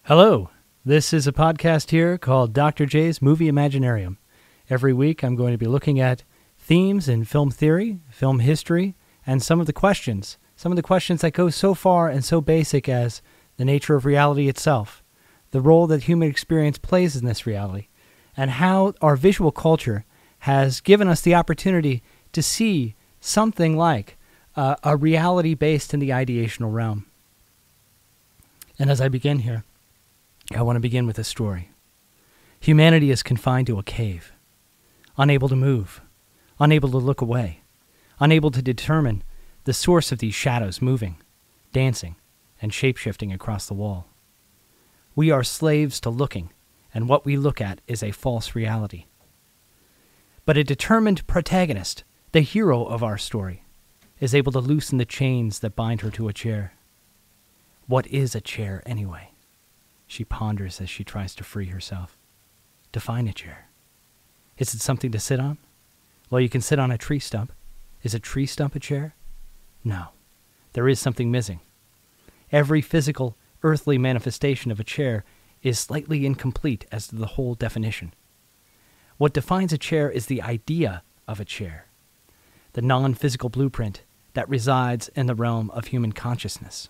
Hello, this is a podcast here called Dr. J's Movie Imaginarium. Every week I'm going to be looking at themes in film theory, film history, and some of the questions that go so far and so basic as the nature of reality itself, the role that human experience plays in this reality, and how our visual culture has given us the opportunity to see something like a reality based in the ideational realm. And as I begin here, I want to begin with a story. Humanity is confined to a cave, unable to move, unable to look away, unable to determine the source of these shadows moving, dancing, and shape-shifting across the wall. We are slaves to looking, and what we look at is a false reality. But a determined protagonist, the hero of our story, is able to loosen the chains that bind her to a chair. What is a chair anyway? She ponders as she tries to free herself. Define a chair. Is it something to sit on? Well, you can sit on a tree stump. Is a tree stump a chair? No. There is something missing. Every physical, earthly manifestation of a chair is slightly incomplete as to the whole definition. What defines a chair is the idea of a chair, the non-physical blueprint that resides in the realm of human consciousness.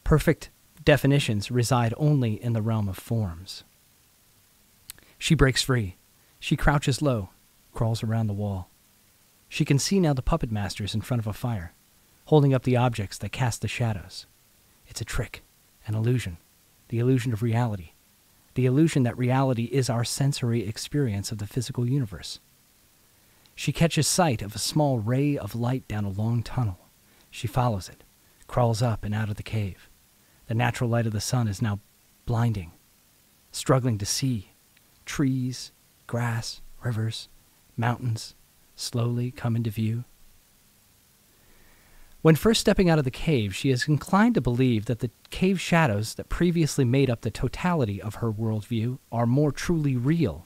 Perfect definitions reside only in the realm of forms. She breaks free. She crouches low, crawls around the wall. She can see now the puppet masters in front of a fire, holding up the objects that cast the shadows. It's a trick, an illusion, the illusion of reality, the illusion that reality is our sensory experience of the physical universe. She catches sight of a small ray of light down a long tunnel. She follows it, crawls up and out of the cave. The natural light of the sun is now blinding, struggling to see. Trees, grass, rivers, mountains slowly come into view. When first stepping out of the cave, she is inclined to believe that the cave shadows that previously made up the totality of her worldview are more truly real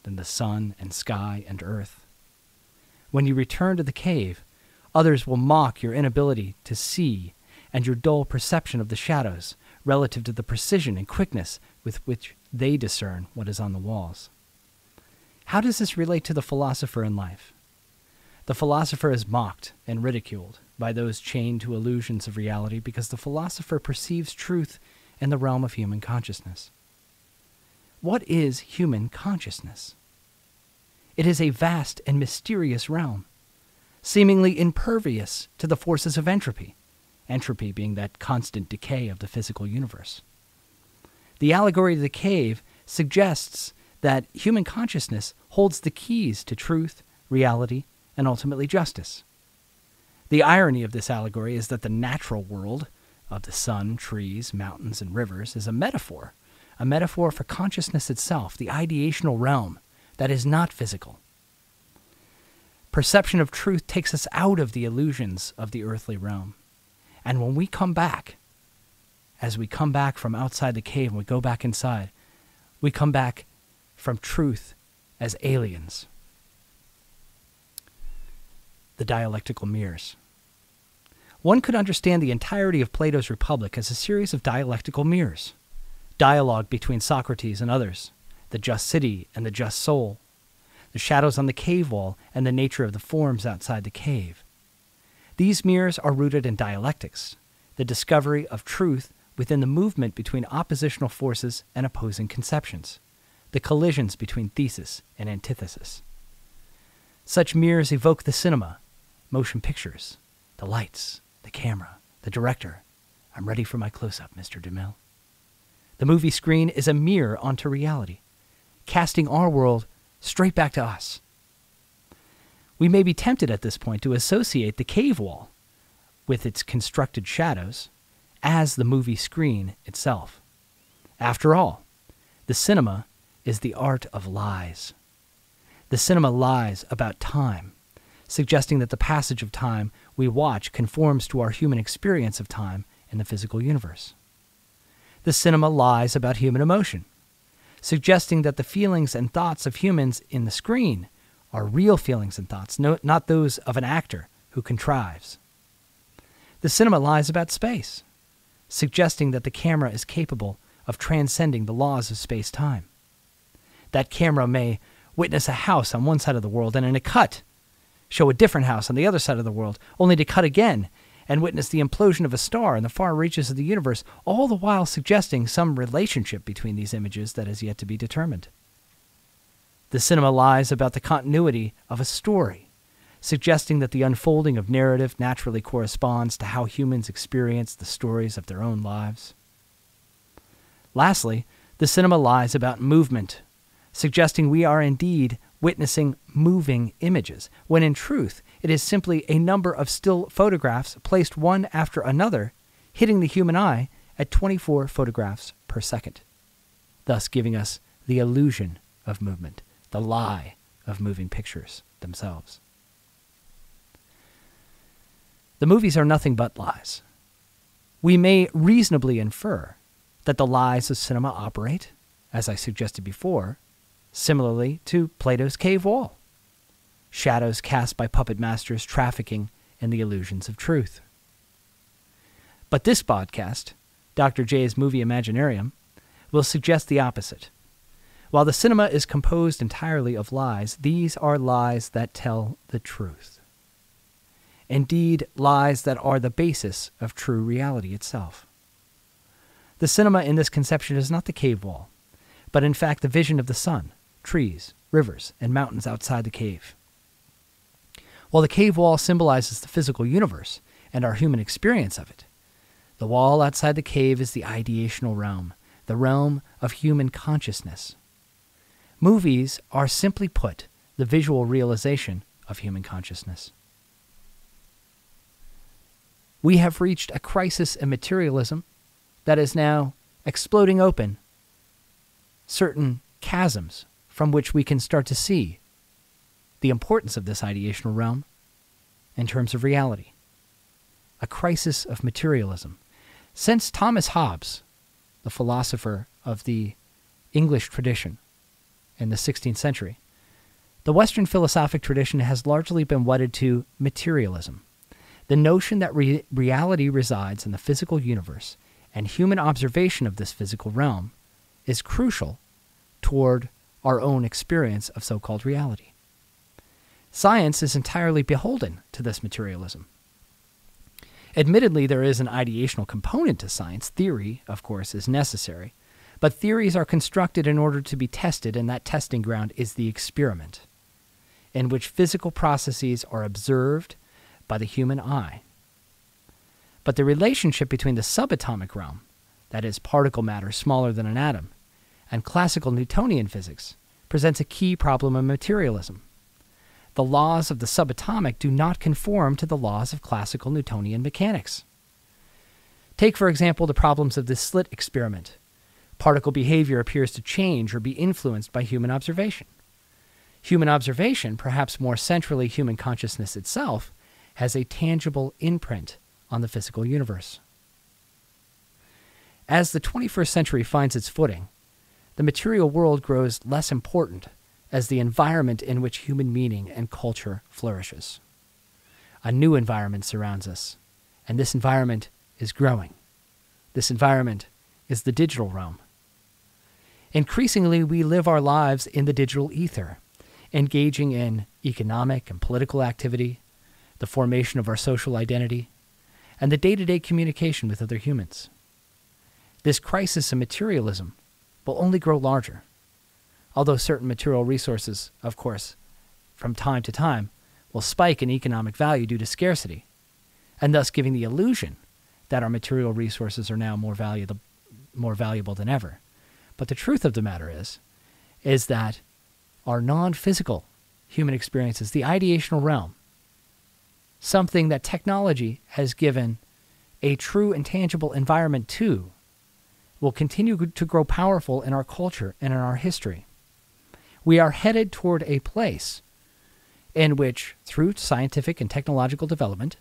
than the sun and sky and earth. When you return to the cave, others will mock your inability to see and your dull perception of the shadows relative to the precision and quickness with which they discern what is on the walls. How does this relate to the philosopher in life? The philosopher is mocked and ridiculed by those chained to illusions of reality because the philosopher perceives truth in the realm of human consciousness. What is human consciousness? It is a vast and mysterious realm, seemingly impervious to the forces of entropy being that constant decay of the physical universe. The allegory of the cave suggests that human consciousness holds the keys to truth, reality, and ultimately justice. The irony of this allegory is that the natural world of the sun, trees, mountains, and rivers is a metaphor for consciousness itself, the ideational realm that is not physical. Perception of truth takes us out of the illusions of the earthly realm. And when we come back, as we come back from outside the cave and we go back inside, we come back from truth as aliens. The dialectical mirrors. One could understand the entirety of Plato's Republic as a series of dialectical mirrors. Dialogue between Socrates and others, the just city and the just soul, the shadows on the cave wall and the nature of the forms outside the cave. These mirrors are rooted in dialectics, the discovery of truth within the movement between oppositional forces and opposing conceptions, the collisions between thesis and antithesis. Such mirrors evoke the cinema, motion pictures, the lights, the camera, the director. I'm ready for my close-up, Mr. DeMille. The movie screen is a mirror onto reality, casting our world straight back to us. We may be tempted at this point to associate the cave wall, with its constructed shadows, as the movie screen itself. After all, the cinema is the art of lies. The cinema lies about time, suggesting that the passage of time we watch conforms to our human experience of time in the physical universe. The cinema lies about human emotion, suggesting that the feelings and thoughts of humans in the screen are real feelings and thoughts, not those of an actor who contrives. The cinema lies about space, suggesting that the camera is capable of transcending the laws of space-time. That camera may witness a house on one side of the world and in a cut show a different house on the other side of the world, only to cut again and witness the implosion of a star in the far reaches of the universe, all the while suggesting some relationship between these images that is yet to be determined. The cinema lies about the continuity of a story, suggesting that the unfolding of narrative naturally corresponds to how humans experience the stories of their own lives. Lastly, the cinema lies about movement, suggesting we are indeed witnessing moving images, when in truth it is simply a number of still photographs placed one after another, hitting the human eye at 24 photographs per second, thus giving us the illusion of movement, the lie of moving pictures themselves. The movies are nothing but lies. We may reasonably infer that the lies of cinema operate, as I suggested before, similarly to Plato's cave wall, shadows cast by puppet masters trafficking in the illusions of truth. But this podcast, Dr. J's Movie Imaginarium, will suggest the opposite. While the cinema is composed entirely of lies, these are lies that tell the truth. Indeed, lies that are the basis of true reality itself. The cinema in this conception is not the cave wall, but in fact the vision of the sun, trees, rivers, and mountains outside the cave. While the cave wall symbolizes the physical universe and our human experience of it, the wall outside the cave is the ideational realm, the realm of human consciousness. Movies are, simply put, the visual realization of human consciousness. We have reached a crisis in materialism that is now exploding open certain chasms from which we can start to see the importance of this ideational realm in terms of reality. A crisis of materialism. Since Thomas Hobbes, the philosopher of the English tradition in the 16th century, the Western philosophic tradition has largely been wedded to materialism, the notion that reality resides in the physical universe, and human observation of this physical realm is crucial toward our own experience of so-called reality. Science is entirely beholden to this materialism. Admittedly, there is an ideational component to science. Theory, of course, is necessary, but theories are constructed in order to be tested, and that testing ground is the experiment, in which physical processes are observed by the human eye. But the relationship between the subatomic realm, that is, particle matter smaller than an atom, and classical Newtonian physics presents a key problem of materialism. The laws of the subatomic do not conform to the laws of classical Newtonian mechanics. Take, for example, the problems of the slit experiment. Particle behavior appears to change or be influenced by human observation. Human observation, perhaps more centrally human consciousness itself, has a tangible imprint on the physical universe. As the 21st century finds its footing, the material world grows less important as the environment in which human meaning and culture flourishes. A new environment surrounds us, and this environment is growing. This environment is the digital realm. Increasingly, we live our lives in the digital ether, engaging in economic and political activity, the formation of our social identity, and the day-to-day communication with other humans. This crisis in materialism will only grow larger, although certain material resources, of course, from time to time, will spike in economic value due to scarcity, and thus giving the illusion that our material resources are now more valuable than ever. But the truth of the matter is that our non-physical human experiences, the ideational realm, something that technology has given a true and tangible environment to, will continue to grow powerful in our culture and in our history. We are headed toward a place in which, through scientific and technological development,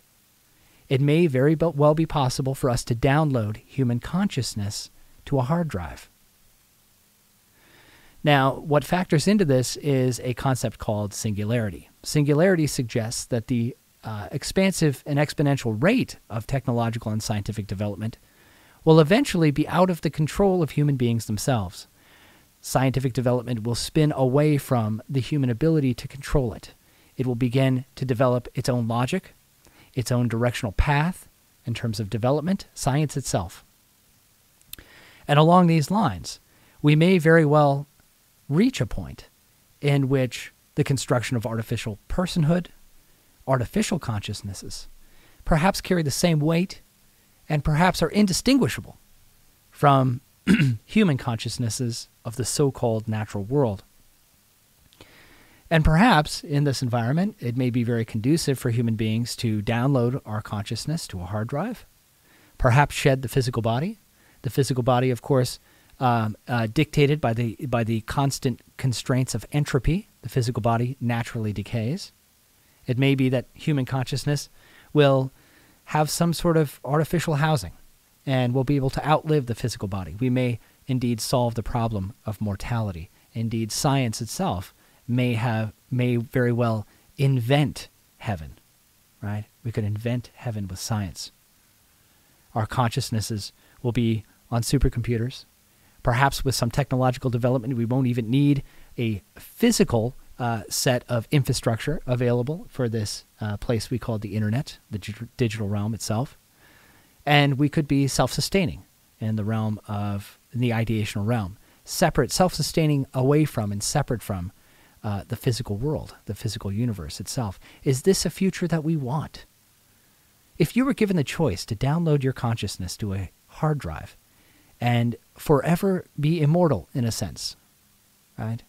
it may very well be possible for us to download human consciousness to a hard drive. Now, what factors into this is a concept called singularity. Singularity suggests that the expansive and exponential rate of technological and scientific development will eventually be out of the control of human beings themselves. Scientific development will spin away from the human ability to control it. It will begin to develop its own logic, its own directional path in terms of development, science itself. And along these lines, we may very well reach a point in which the construction of artificial personhood, artificial consciousnesses, perhaps carry the same weight and perhaps are indistinguishable from human consciousnesses of the so-called natural world. And perhaps in this environment, it may be very conducive for human beings to download our consciousness to a hard drive, perhaps shed the physical body. The physical body, of course, dictated by the constant constraints of entropy. The physical body naturally decays. It may be that human consciousness will have some sort of artificial housing and will be able to outlive the physical body. We may indeed solve the problem of mortality. Indeed, science itself may very well invent heaven, right? We could invent heaven with science. Our consciousnesses will be on supercomputers. Perhaps with some technological development, we won't even need a physical set of infrastructure available for this place we call the internet, the digital realm itself. And we could be self-sustaining in the realm of the ideational realm, separate, self-sustaining away from and separate from the physical world, the physical universe itself. Is this a future that we want? If you were given the choice to download your consciousness to a hard drive and forever be immortal in a sense, right?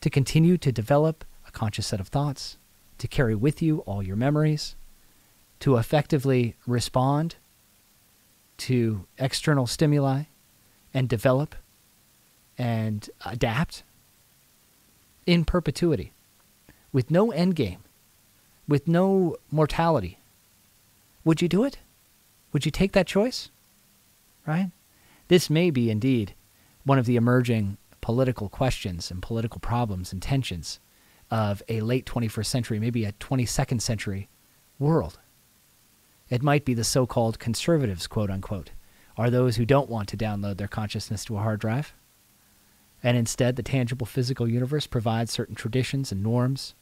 To continue to develop a conscious set of thoughts, to carry with you all your memories, to effectively respond to external stimuli and develop and adapt in perpetuity, with no end game, with no mortality, would you do it? Would you take that choice? Right? This may be indeed one of the emerging political questions and political problems and tensions of a late 21st century, maybe a 22nd century world. It might be the so-called conservatives, quote unquote, are those who don't want to download their consciousness to a hard drive. And instead, the tangible physical universe provides certain traditions and norms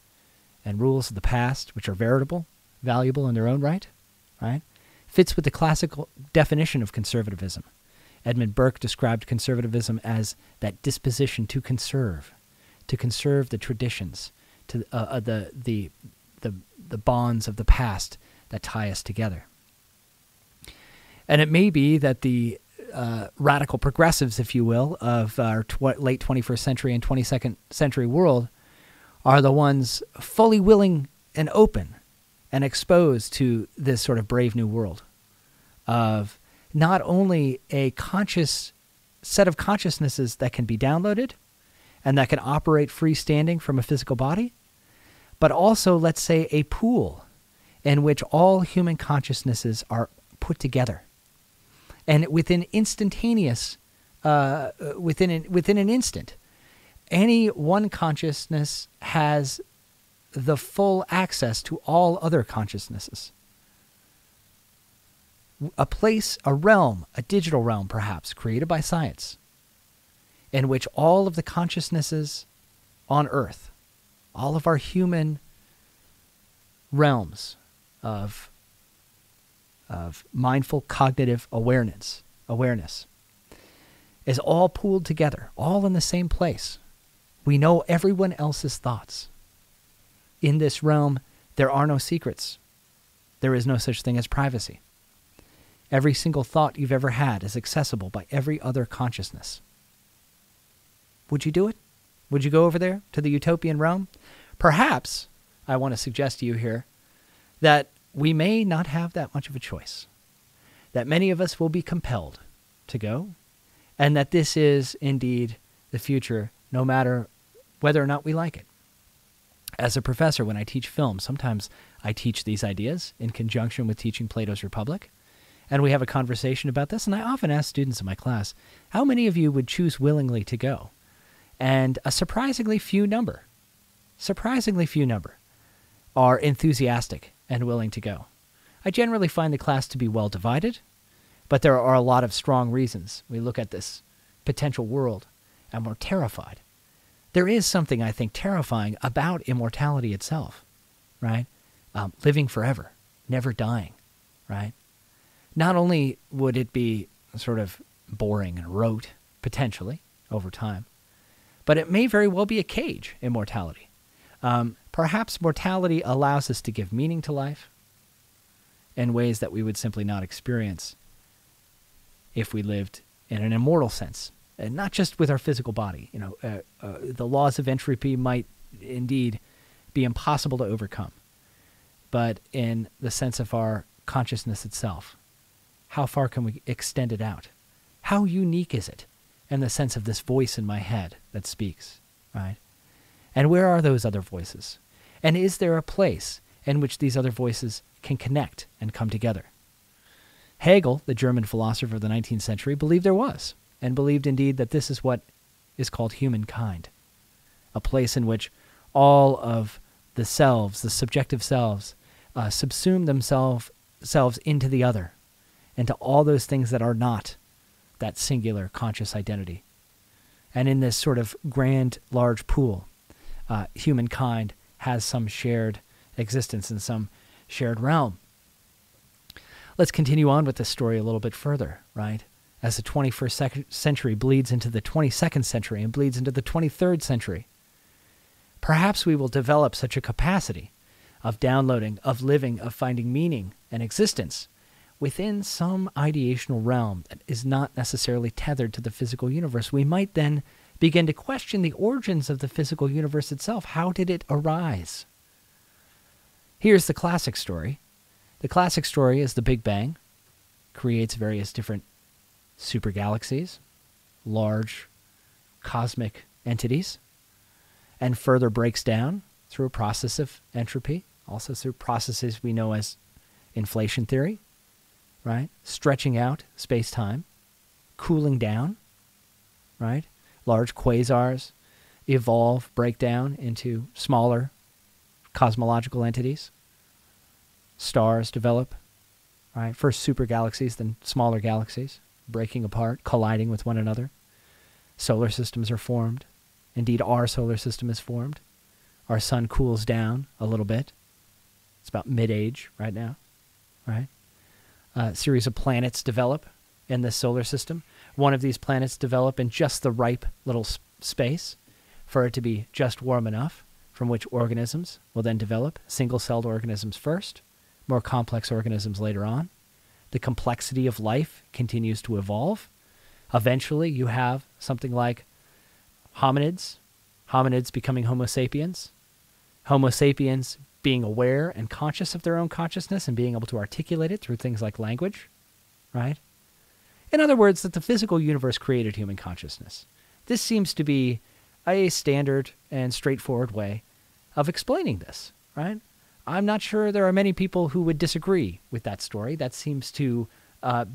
and rules of the past, which are veritable, valuable in their own right? Fits with the classical definition of conservatism. Edmund Burke described conservatism as that disposition to conserve the traditions, to the bonds of the past that tie us together. And it may be that the radical progressives, if you will, of our late 21st century and 22nd century world are the ones fully willing and open and exposed to this sort of brave new world of not only a conscious set of consciousnesses that can be downloaded and that can operate freestanding from a physical body, but also, let's say, a pool in which all human consciousnesses are put together. And within instantaneous, within an instant, any one consciousness has the full access to all other consciousnesses. A place, a realm, a digital realm perhaps, created by science, in which all of the consciousnesses on Earth, all of our human realms of mindful cognitive awareness is all pooled together, all in the same place. We know everyone else's thoughts. In this realm, there are no secrets. There is no such thing as privacy. Every single thought you've ever had is accessible by every other consciousness. Would you do it? Would you go over there to the utopian realm? Perhaps, I want to suggest to you here, that we may not have that much of a choice. That many of us will be compelled to go, and that this is indeed the future, no matter whether or not we like it. As a professor, when I teach film, sometimes I teach these ideas in conjunction with teaching Plato's Republic, and we have a conversation about this, and I often ask students in my class, how many of you would choose willingly to go? And a surprisingly few number are enthusiastic and willing to go. I generally find the class to be well divided. But there are a lot of strong reasons. We look at this potential world and we're terrified. There is something, I think, terrifying about immortality itself, right? Living forever, never dying, right? Not only would it be sort of boring and rote, potentially, over time, but it may very well be a cage, immortality. Perhaps mortality allows us to give meaning to life in ways that we would simply not experience if we lived in an immortal sense, and not just with our physical body. The laws of entropy might indeed be impossible to overcome, but in the sense of our consciousness itself, how far can we extend it out? How unique is it in the sense of this voice in my head that speaks, right? And where are those other voices? And is there a place in which these other voices can connect and come together? Hegel, the German philosopher of the 19th century, believed there was, and believed indeed that this is what is called humankind, a place in which all of the selves, the subjective selves, subsume themselves into the other, into all those things that are not that singular conscious identity. And in this sort of grand, large pool, humankind has some shared existence in some shared realm. Let's continue on with this story a little bit further, right? As the 21st century bleeds into the 22nd century and bleeds into the 23rd century, perhaps we will develop such a capacity of downloading, of living, of finding meaning and existence within some ideational realm that is not necessarily tethered to the physical universe. We might then begin to question the origins of the physical universe itself. How did it arise? Here's the classic story. The classic story is the Big Bang creates various different supergalaxies, large cosmic entities, and further breaks down through a process of entropy, also through processes we know as inflation theory, right? Stretching out space-time, cooling down, right? Large quasars evolve, break down into smaller cosmological entities. Stars develop, right? First super galaxies, then smaller galaxies, breaking apart, colliding with one another. Solar systems are formed. Indeed, our solar system is formed. Our sun cools down a little bit. It's about mid-age right now, right? A series of planets develop in this solar system. One of these planets develop in just the ripe little space for it to be just warm enough, from which organisms will then develop, single-celled organisms first, more complex organisms later on. The complexity of life continues to evolve. Eventually, you have something like hominids becoming Homo sapiens, Homo sapiens being aware and conscious of their own consciousness and being able to articulate it through things like language, right? In other words, that the physical universe created human consciousness. This seems to be a standard and straightforward way of explaining this, right? I'm not sure there are many people who would disagree with that story. That seems to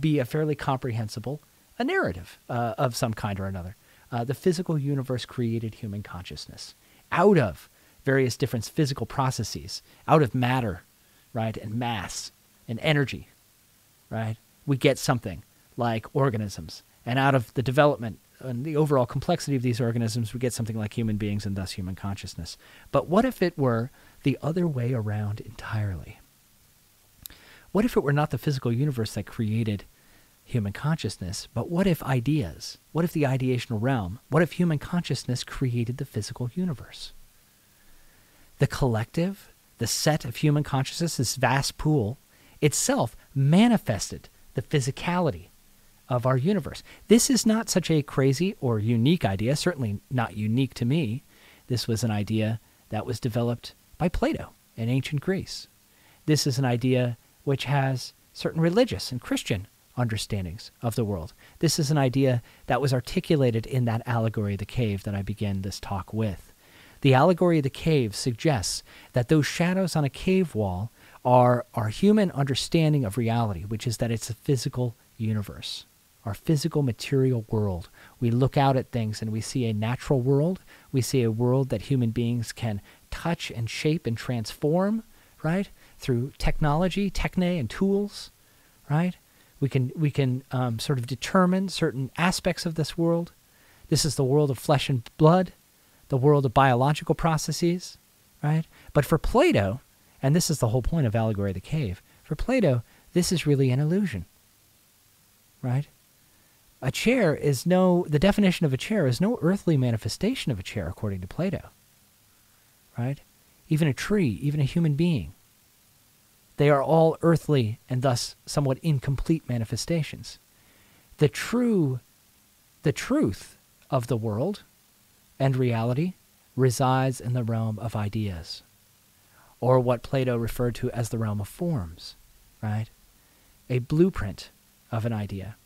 be a fairly comprehensible narrative of some kind or another. The physical universe created human consciousness out of various different physical processes, out of matter, right, and mass and energy, right? We get something like organisms, and out of the development and the overall complexity of these organisms, we get something like human beings and thus human consciousness. But what if it were the other way around entirely? What if it were not the physical universe that created human consciousness, but what if ideas, what if the ideational realm, what if human consciousness created the physical universe? The collective, the set of human consciousness, this vast pool, itself manifested the physicality of our universe. This is not such a crazy or unique idea, certainly not unique to me. This was an idea that was developed by Plato in ancient Greece. This is an idea which has certain religious and Christian understandings of the world. This is an idea that was articulated in that allegory of the cave that I began this talk with. The allegory of the cave suggests that those shadows on a cave wall are our human understanding of reality, which is that it's a physical universe, our physical material world. We look out at things and we see a natural world. We see a world that human beings can touch and shape and transform, right? Through technology, techne, and tools, right? We can sort of determine certain aspects of this world. This is the world of flesh and blood, the world of biological processes, right? But for Plato, and this is the whole point of Allegory of the Cave, for Plato, this is really an illusion, right? The definition of a chair is no earthly manifestation of a chair, according to Plato, right? Even a tree, even a human being. They are all earthly and thus somewhat incomplete manifestations. The truth of the world and reality resides in the realm of ideas, or what Plato referred to as the realm of forms, right? A blueprint of an idea,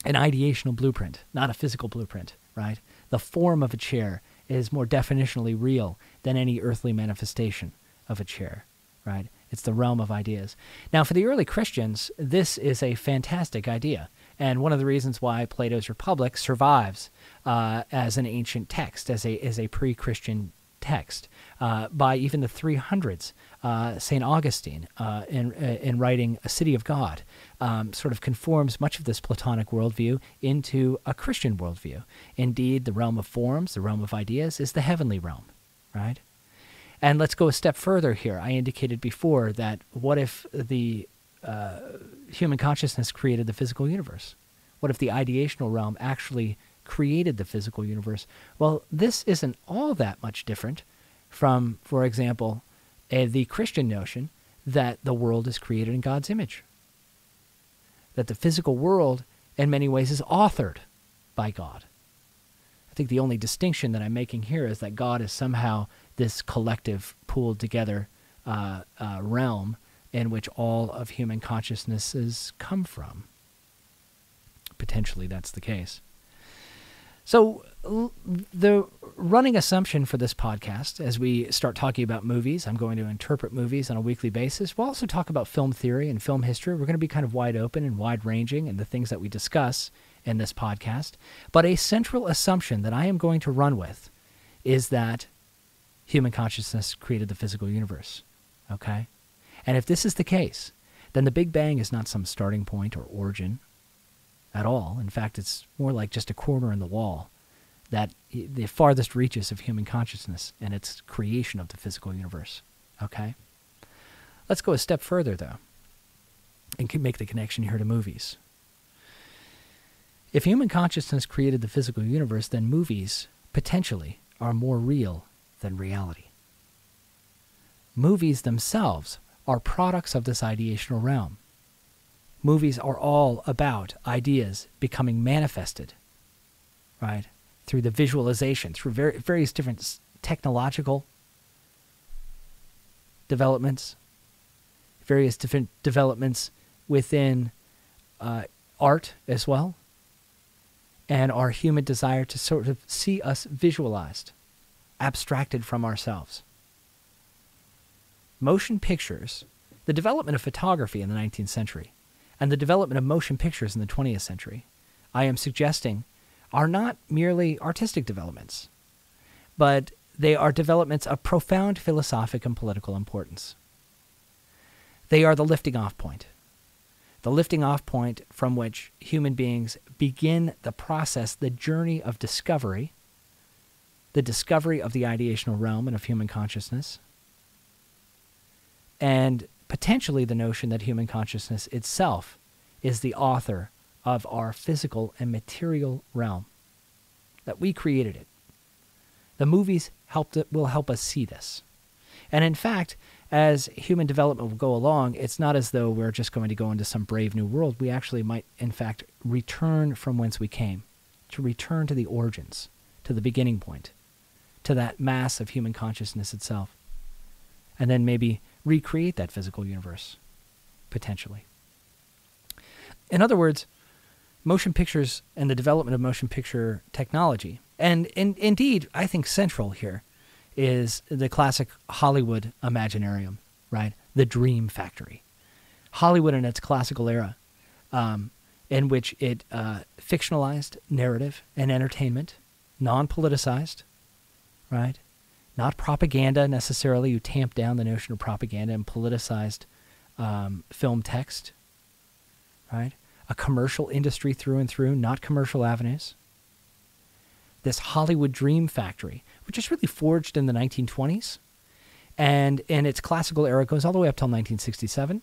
an ideational blueprint, not a physical blueprint, right? The form of a chair is more definitionally real than any earthly manifestation of a chair, right? It's the realm of ideas. Now, for the early Christians, this is a fantastic idea, and one of the reasons why Plato's Republic survives as an ancient text, as a pre-Christian text. By even the 300s, St. Augustine, in writing A City of God, sort of conforms much of this Platonic worldview into a Christian worldview. Indeed, the realm of forms, the realm of ideas, is the heavenly realm, right? And let's go a step further here. I indicated before that what if the human consciousness created the physical universe? What if the ideational realm actually created the physical universe? Well, this isn't all that much different from, for example, the Christian notion that the world is created in God's image. That the physical world, in many ways, is authored by God. I think the only distinction that I'm making here is that God is somehow this collective, pooled together realm in which all of human consciousnesses come from. Potentially that's the case. So the running assumption for this podcast, as we start talking about movies, I'm going to interpret movies on a weekly basis. We'll also talk about film theory and film history. We're going to be kind of wide open and wide-ranging in the things that we discuss in this podcast. But a central assumption that I am going to run with is that human consciousness created the physical universe, okay? And if this is the case, then the Big Bang is not some starting point or origin at all. In fact, it's more like just a corner in the wall, that the farthest reaches of human consciousness and its creation of the physical universe, okay? Let's go a step further, though, and make the connection here to movies. If human consciousness created the physical universe, then movies, potentially, are more real than reality. Movies themselves are products of this ideational realm. Movies are all about ideas becoming manifested, right? Through the visualization, through various different technological developments, various different developments within art as well, and our human desire to sort of see us visualized, abstracted from ourselves. Motion pictures, the development of photography in the 19th century, and the development of motion pictures in the 20th century, I am suggesting, are not merely artistic developments, but they are developments of profound philosophic and political importance. They are the lifting off point from which human beings begin the process, the journey of discovery, the discovery of the ideational realm and of human consciousness, and potentially the notion that human consciousness itself is the author of our physical and material realm, that we created it. The movies will help us see this. And in fact, as human development will go along, it's not as though we're just going to go into some brave new world. We actually might, in fact, return from whence we came, to return to the origins, to the beginning point, to that mass of human consciousness itself, and then maybe recreate that physical universe, potentially. In other words, motion pictures and the development of motion picture technology, and indeed, I think central here is the classic Hollywood Imaginarium, right? The dream factory. Hollywood in its classical era, in which it fictionalized narrative and entertainment, non-politicized, right? Not propaganda necessarily. You tamp down the notion of propaganda and politicized film text, right? A commercial industry through and through, not commercial avenues. This Hollywood dream factory, which is really forged in the 1920s, and in its classical era goes all the way up till 1967,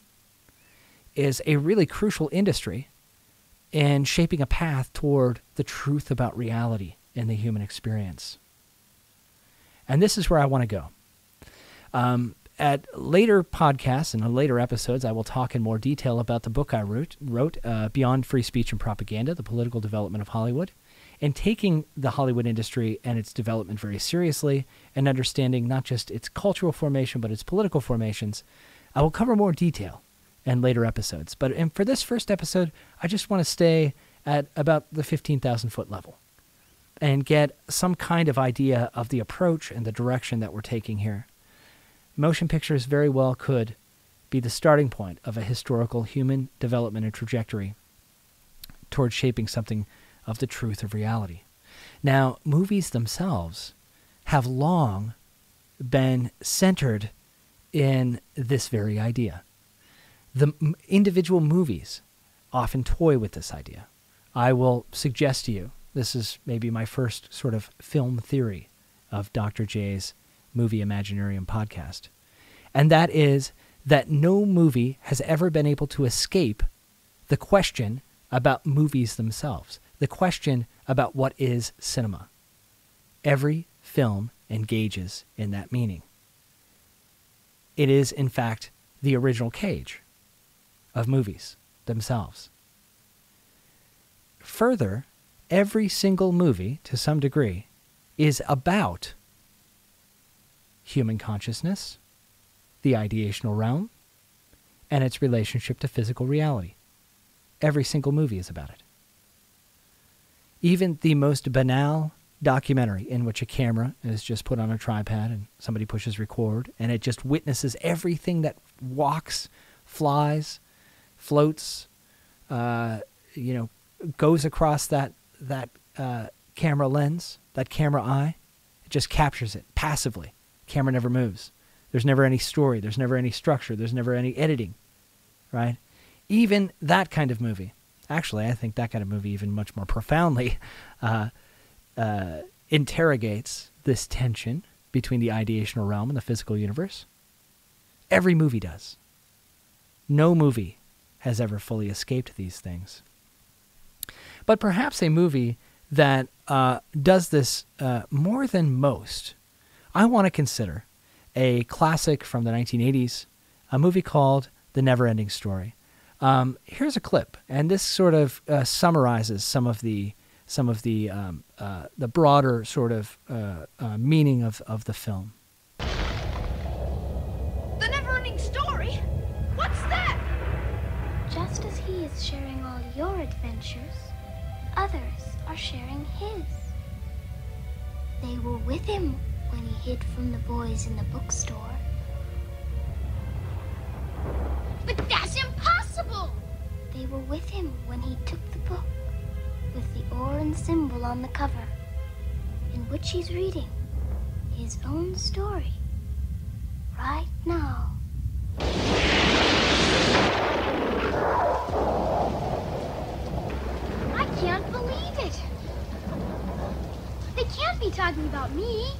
is a really crucial industry in shaping a path toward the truth about reality in the human experience. And this is where I want to go. At later podcasts and later episodes, I will talk in more detail about the book I wrote, Beyond Free Speech and Propaganda, The Political Development of Hollywood, and taking the Hollywood industry and its development very seriously and understanding not just its cultural formation, but its political formations. I will cover more detail in later episodes. But for this first episode, I just want to stay at about the 15,000-foot level and get some kind of idea of the approach and the direction that we're taking here. Motion pictures very well could be the starting point of a historical human development and trajectory towards shaping something of the truth of reality. Now, movies themselves have long been centered in this very idea. The individual movies often toy with this idea. I will suggest to you, this is maybe my first sort of film theory of Dr. J's Movie Imaginarium podcast. And that is that no movie has ever been able to escape the question about movies themselves, the question about what is cinema. Every film engages in that meaning. It is, in fact, the original cage of movies themselves. Further, every single movie, to some degree, is about human consciousness, the ideational realm, and its relationship to physical reality. Every single movie is about it. Even the most banal documentary in which a camera is just put on a tripod and somebody pushes record and it just witnesses everything that walks, flies, floats, goes across that camera lens, that camera eye. It just captures it passively. Camera never moves. There's never any story. There's never any structure. There's never any editing, right? Even that kind of movie. Actually, I think that kind of movie even much more profoundly interrogates this tension between the ideational realm and the physical universe. Every movie does. No movie has ever fully escaped these things. But perhaps a movie that does this more than most, I want to consider a classic from the 1980s, a movie called The Never-Ending Story. Here's a clip, and this sort of summarizes some of the broader sort of meaning of the film. The Never-Ending Story? What's that? Just as he is sharing all your adventures, others are sharing his. They were with him when he hid from the boys in the bookstore. But that's impossible! They were with him when he took the book with the orange symbol on the cover, in which he's reading his own story right now. I can't believe it! They can't be talking about me.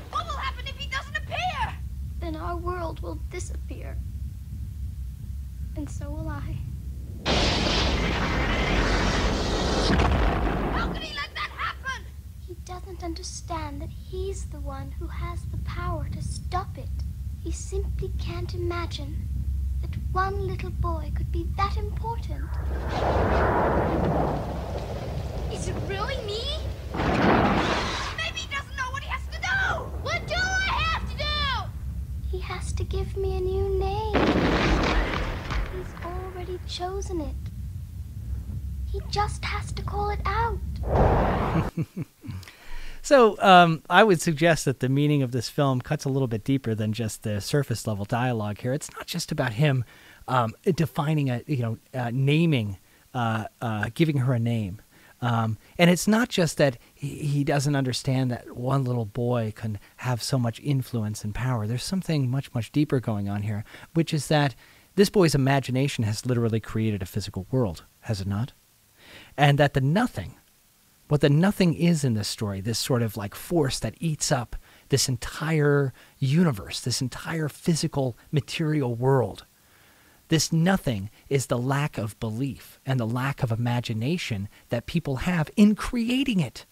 What will happen if he doesn't appear? Then our world will disappear. And so will I. How could he let that happen? He doesn't understand that he's the one who has the power to stop it. He simply can't imagine that one little boy could be that important. Is it really me? Maybe he doesn't know what he has to do! What do I have to do? He has to give me a new name. He's already chosen it. He just has to call it out. So I would suggest that the meaning of this film cuts a little bit deeper than just the surface level dialogue here. It's not just about him defining naming, giving her a name. And it's not just that he doesn't understand that one little boy can have so much influence and power. There's something much, much deeper going on here, which is that this boy's imagination has literally created a physical world, has it not? And that the nothing, what the nothing is in this story, this sort of like force that eats up this entire universe, this entire physical material world, this nothing is the lack of belief and the lack of imagination that people have in creating it.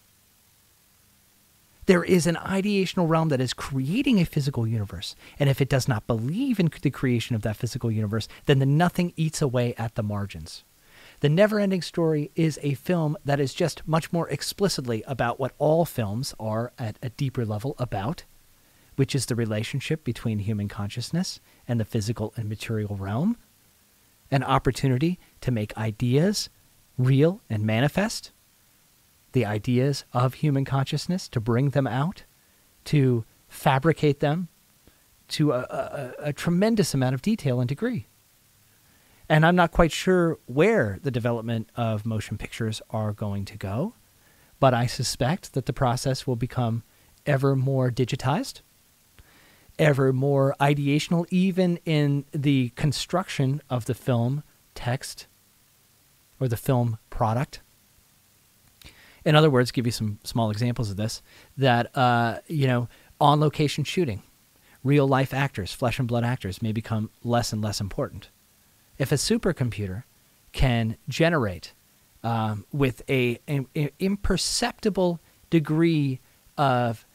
There is an ideational realm that is creating a physical universe. And if it does not believe in the creation of that physical universe, then the nothing eats away at the margins. The Never-Ending Story is a film that is just much more explicitly about what all films are at a deeper level about, which is the relationship between human consciousness and the physical and material realm, an opportunity to make ideas real and manifest, the ideas of human consciousness, to bring them out, to fabricate them to a tremendous amount of detail and degree. And I'm not quite sure where the development of motion pictures are going to go, but I suspect that the process will become ever more digitized, ever more ideational, even in the construction of the film text or the film product. In other words, give you some small examples of this, that, on-location shooting, real-life actors, flesh and blood actors may become less and less important. If a supercomputer can generate with an imperceptible degree of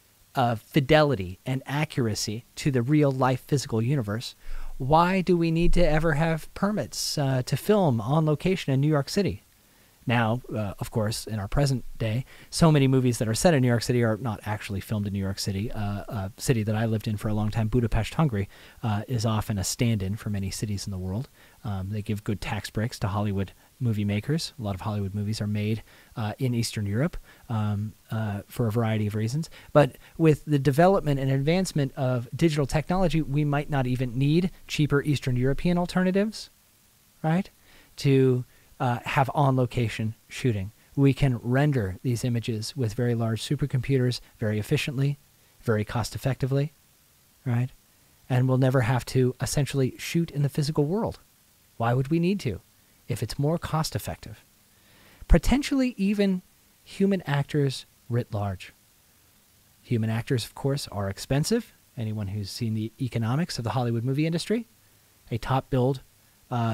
fidelity and accuracy to the real-life physical universe, why do we need to ever have permits to film on location in New York City? Now, of course, in our present day, so many movies that are set in New York City are not actually filmed in New York City. A city that I lived in for a long time, Budapest, Hungary, is often a stand-in for many cities in the world. They give good tax breaks to Hollywood movie makers. A lot of Hollywood movies are made in Eastern Europe for a variety of reasons. But with the development and advancement of digital technology, we might not even need cheaper Eastern European alternatives, right, to have on-location shooting. We can render these images with very large supercomputers very efficiently, very cost-effectively, right? And we'll never have to essentially shoot in the physical world. Why would we need to if it's more cost-effective? Potentially even human actors writ large. Human actors, of course, are expensive. Anyone who's seen the economics of the Hollywood movie industry, a top-billed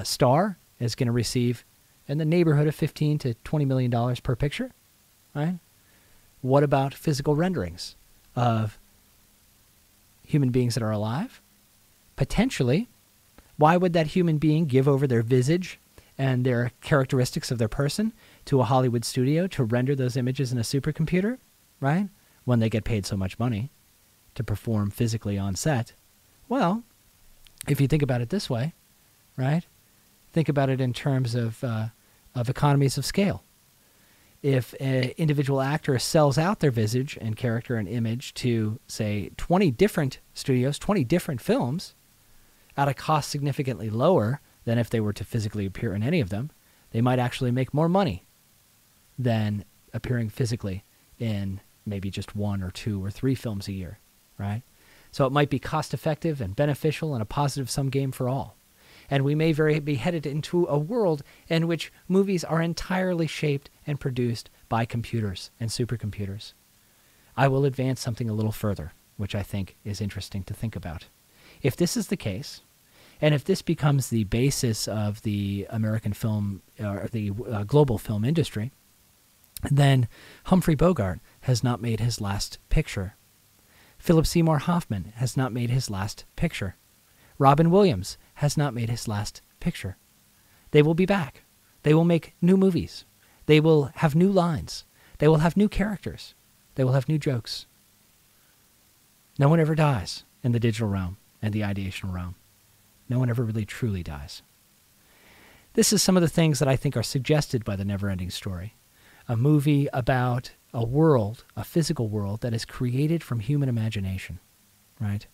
star is going to receive in the neighborhood of $15 to $20 million per picture, right? What about physical renderings of human beings that are alive? Potentially. Why would that human being give over their visage and their characteristics of their person to a Hollywood studio to render those images in a supercomputer, right? When they get paid so much money to perform physically on set. Well, if you think about it this way, right? Think about it in terms of economies of scale. If an individual actor sells out their visage and character and image to, say, 20 different studios, 20 different films, at a cost significantly lower than if they were to physically appear in any of them, they might actually make more money than appearing physically in maybe just 1 or 2 or 3 films a year, right? So it might be cost-effective and beneficial and a positive-sum game for all. And we may be headed into a world in which movies are entirely shaped and produced by computers and supercomputers. I will advance something a little further, which I think is interesting to think about. If this is the case, and if this becomes the basis of the American film or the global film industry, then Humphrey Bogart has not made his last picture. Philip Seymour Hoffman has not made his last picture. Robin Williams has not made his last picture. They will be back. They will make new movies. They will have new lines. They will have new characters. They will have new jokes. No one ever dies in the digital realm and the ideational realm. No one ever really truly dies. This is some of the things that I think are suggested by the Never-Ending Story. A movie about a world, a physical world that is created from human imagination, right?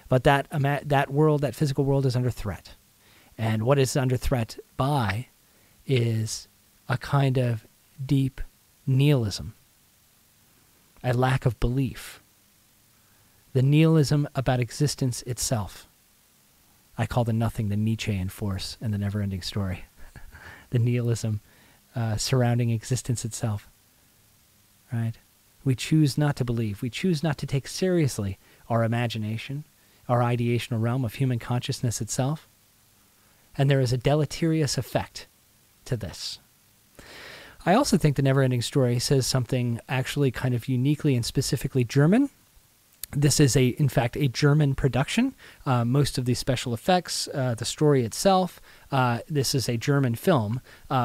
But that world, that physical world, is under threat. And what it's under threat by is a kind of deep nihilism, a lack of belief, the nihilism about existence itself. I call the nothing the Nietzschean force in the never-ending story. The nihilism surrounding existence itself, right? We choose not to believe. We choose not to take seriously our imagination, our ideational realm of human consciousness itself. And there is a deleterious effect to this. I also think the never-ending story says something actually kind of uniquely and specifically German. This is, in fact, a German production. Most of the special effects, the story itself, this is a German film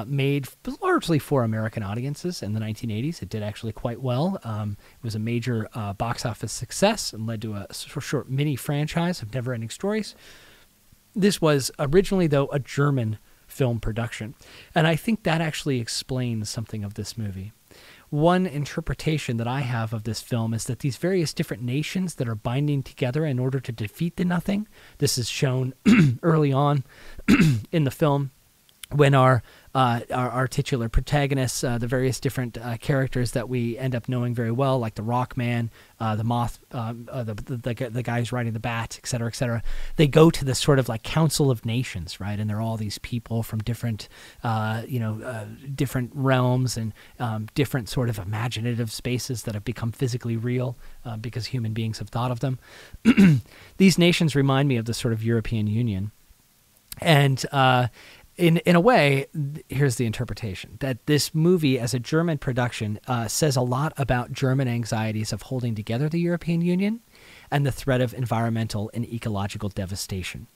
made largely for American audiences in the 1980s. It did actually quite well. It was a major box office success and led to a short mini franchise of never-ending stories. This was originally, though, a German film production. And I think that actually explains something of this movie. One interpretation that I have of this film is that these various different nations that are binding together in order to defeat the nothing, this is shown early on in the film when our titular protagonists, the various different characters that we end up knowing very well, like the Rockman, the Moth, the guy who's riding the bat, et cetera, they go to this sort of like Council of Nations, right? And they're all these people from different, different realms and different sort of imaginative spaces that have become physically real because human beings have thought of them. These nations remind me of the sort of European Union. And in a way, here's the interpretation, that this movie as a German production says a lot about German anxieties of holding together the European Union and the threat of environmental and ecological devastation.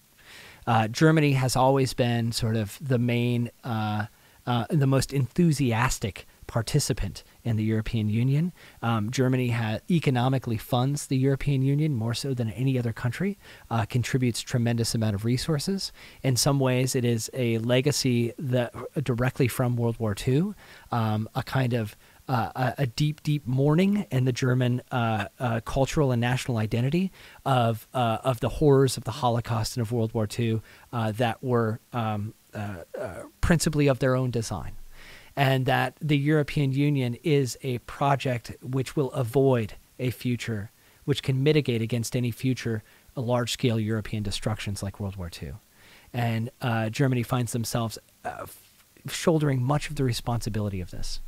Germany has always been sort of the main, the most enthusiastic participant in the European Union. Germany economically funds the European Union more so than any other country, contributes tremendous amount of resources. In some ways, it is a legacy that directly from World War II, a kind of a deep, deep mourning in the German cultural and national identity of the horrors of the Holocaust and of World War II that were principally of their own design. And that the European Union is a project which will avoid a future, which can mitigate against any future large-scale European destructions like World War II. And Germany finds themselves shouldering much of the responsibility of this.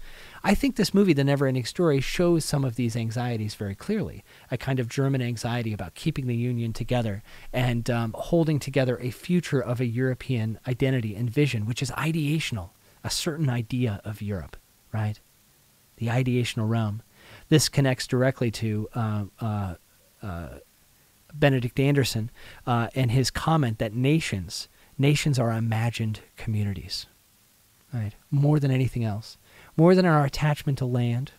I think this movie, The Never-Ending Story, shows some of these anxieties very clearly, a kind of German anxiety about keeping the Union together and holding together a future of a European identity and vision, which is ideational. A certain idea of Europe, right? The ideational realm. This connects directly to Benedict Anderson and his comment that nations are imagined communities, right? More than anything else. More than our attachment to land.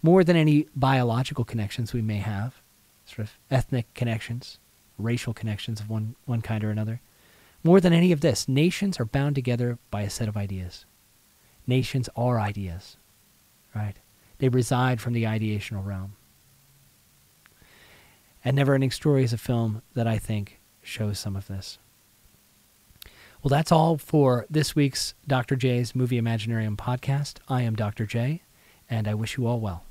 More than any biological connections we may have. Sort of ethnic connections, racial connections of one kind or another. More than any of this, nations are bound together by a set of ideas. Nations are ideas, right? They reside from the ideational realm. And Never-Ending Story is a film that I think shows some of this. Well, that's all for this week's Dr. J's Movie Imaginarium podcast. I am Dr. J, and I wish you all well.